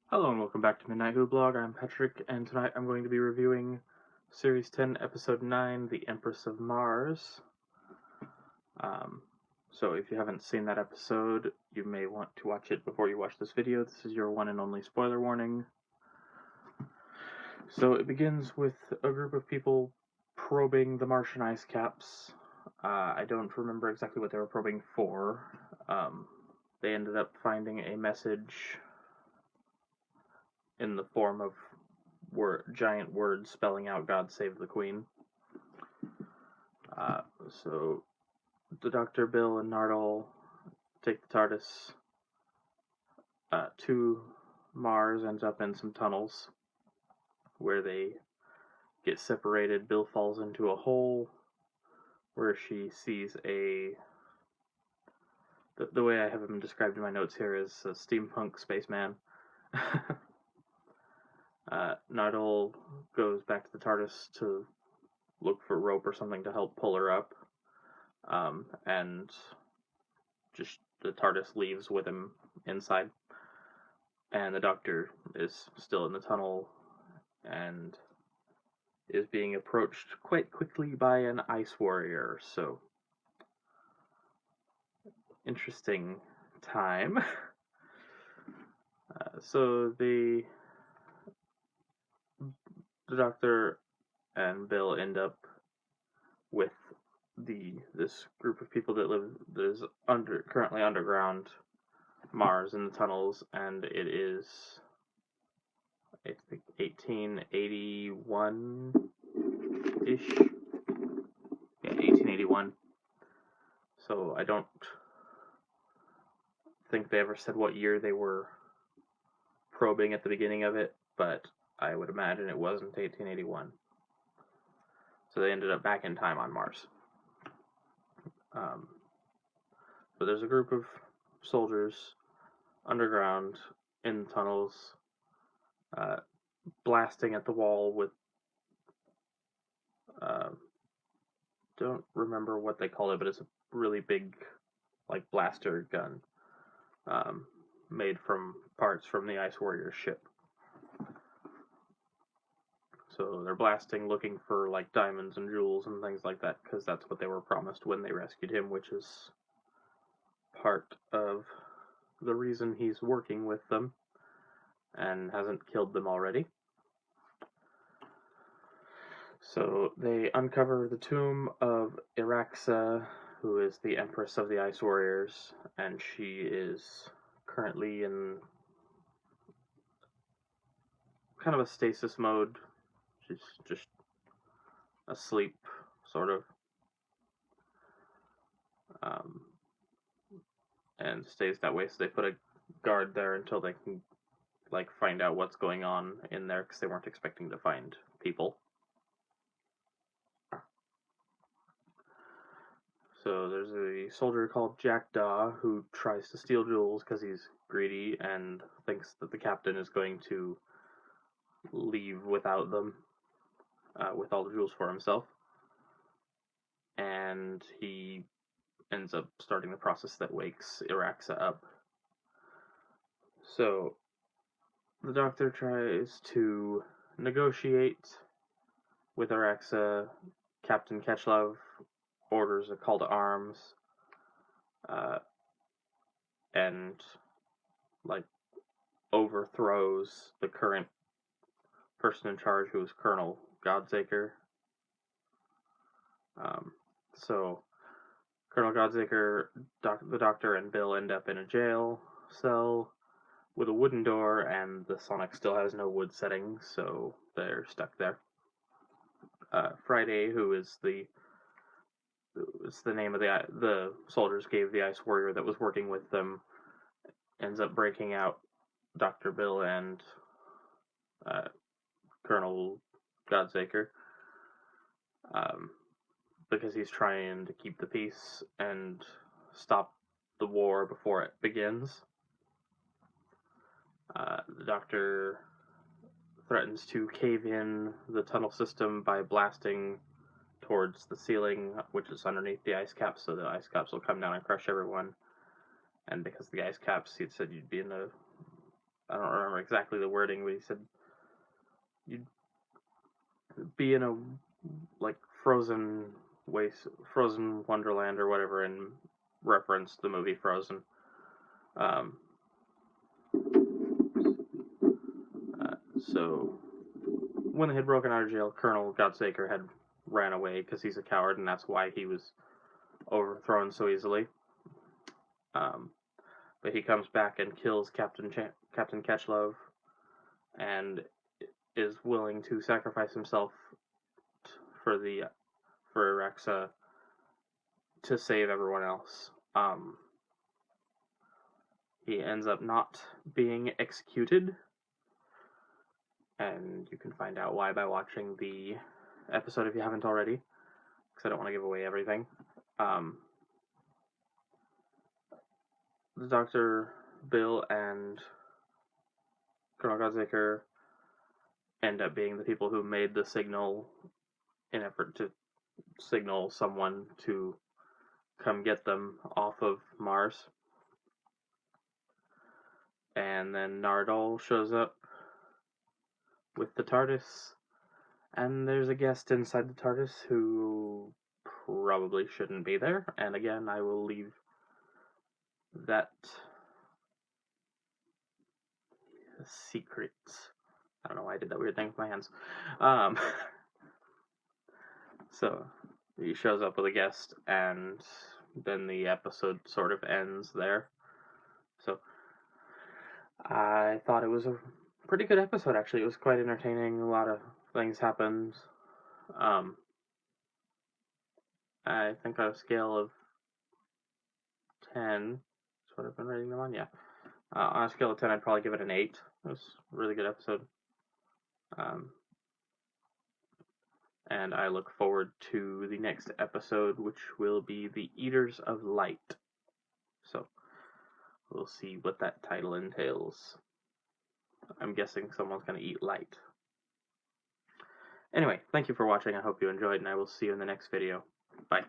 Hello and welcome back to Midnight Who Blog. I'm Patrick, and tonight I'm going to be reviewing Series 10, Episode 9, The Empress of Mars. So if you haven't seen that episode, you may want to watch it before you watch this video. This is your one and only spoiler warning. So it begins with a group of people probing the Martian ice caps. I don't remember exactly what they were probing for. They ended up finding a message in the form of giant words spelling out "God Save the Queen." So the Doctor, Bill, and Nardole take the TARDIS to Mars, ends up in some tunnels where they get separated. Bill falls into a hole where she sees the way I have him described in my notes here is a steampunk spaceman. Nardole goes back to the TARDIS to look for rope or something to help pull her up, and just the TARDIS leaves with him inside, and the Doctor is still in the tunnel and is being approached quite quickly by an ice warrior. So, interesting time. So the Doctor and Bill end up with this group of people that is currently underground Mars in the tunnels, and it is, I think, 1881-ish. Yeah, 1881. So I don't think they ever said what year they were probing at the beginning of it, but I would imagine it wasn't 1881. So they ended up back in time on Mars. So there's a group of soldiers underground in tunnels, blasting at the wall with, don't remember what they call it, but it's a really big, like, blaster gun, made from parts from the Ice Warrior ship. So they're blasting, looking for, like, diamonds and jewels and things like that, because that's what they were promised when they rescued him, which is part of the reason he's working with them and hasn't killed them already. So they uncover the tomb of Iraxa, who is the Empress of the Ice Warriors, and she is currently in kind of a stasis mode. She's just asleep, sort of, and stays that way. So they put a guard there until they can, like, find out what's going on in there, because they weren't expecting to find people. So there's a soldier called Jackdaw who tries to steal jewels because he's greedy and thinks that the captain is going to leave without them, with all the jewels for himself. And he ends up starting the process that wakes Iraxa up. So the Doctor tries to negotiate with Iraxa. Captain Ketchlove orders a call to arms, and, like, overthrows the current person in charge, who is Colonel Godsaker. So Colonel Godsaker, the Doctor, and Bill end up in a jail cell with a wooden door, and the Sonic still has no wood settings, so they're stuck there. Friday, who is the name of the soldiers gave the Ice Warrior that was working with them, ends up breaking out Dr. Bill and Colonel Godsaker, because he's trying to keep the peace and stop the war before it begins. The Doctor threatens to cave in the tunnel system by blasting towards the ceiling, which is underneath the ice caps, so the ice caps will come down and crush everyone. And because the ice caps, he said you'd be in a I don't remember exactly the wording, but he said you'd be in a like frozen wonderland or whatever, and reference the movie Frozen. Um, so when they had broken out of jail, Colonel Godsaker had ran away because he's a coward, and that's why he was overthrown so easily. But he comes back and kills Captain Ketchlove, and is willing to sacrifice himself for Erexa to save everyone else. He ends up not being executed, and you can find out why by watching the episode if you haven't already, because I don't want to give away everything. The Dr. Bill and Colonel Godsaker end up being the people who made the signal in effort to signal someone to come get them off of Mars. And then Nardole shows up with the TARDIS, and there's a guest inside the TARDIS who probably shouldn't be there. And again, I will leave that secret. I don't know why I did that weird thing with my hands. So he shows up with a guest, and then the episode sort of ends there. So I thought it was a pretty good episode, actually. It was quite entertaining. A lot of things happened. I think on a scale of 10, that's what I've been rating them on, yeah. On a scale of 10, I'd probably give it an 8. It was a really good episode. And I look forward to the next episode, which will be The Eaters of Light. So, we'll see what that title entails. I'm guessing someone's going to eat light. Anyway, thank you for watching. I hope you enjoyed, and I will see you in the next video. Bye.